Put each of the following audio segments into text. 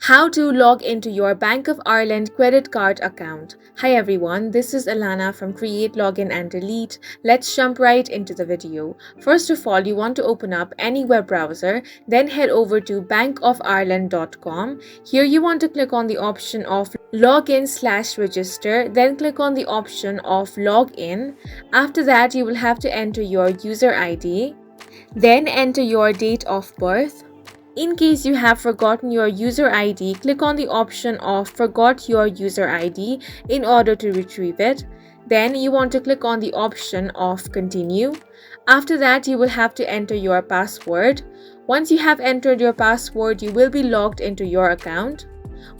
How to log into your Bank of Ireland credit card account. Hi everyone, this is Alana from Create, Login and Delete. Let's jump right into the video. First of all, you want to open up any web browser, then head over to bankofireland.com. Here you want to click on the option of login/register, then click on the option of login. After that, you will have to enter your user ID, then enter your date of birth. In case you have forgotten your user ID, click on the option of Forgot Your User ID in order to retrieve it. Then you want to click on the option of Continue. After that, you will have to enter your password. Once you have entered your password, you will be logged into your account.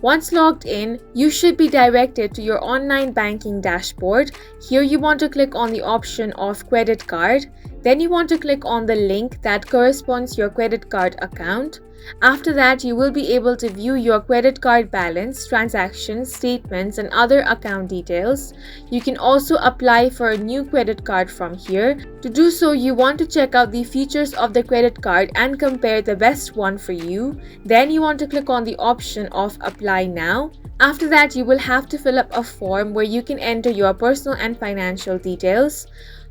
Once logged in, you should be directed to your online banking dashboard. Here you want to click on the option of credit card. Then you want to click on the link that corresponds to your credit card account. After that, you will be able to view your credit card balance, transactions, statements, and other account details. You can also apply for a new credit card from here. To do so, you want to check out the features of the credit card and compare the best one for you. Then you want to click on the option of Apply Now. After that, you will have to fill up a form where you can enter your personal and financial details.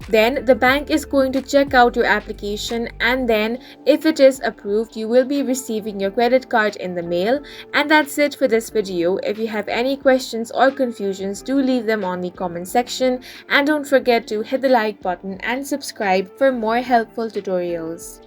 Then the bank is going to check out your application, and then if it is approved, you will be receiving your credit card in the mail. And that's it for this video. If you have any questions or confusions, do leave them on the comment section, and don't forget to hit the like button and subscribe for more helpful tutorials.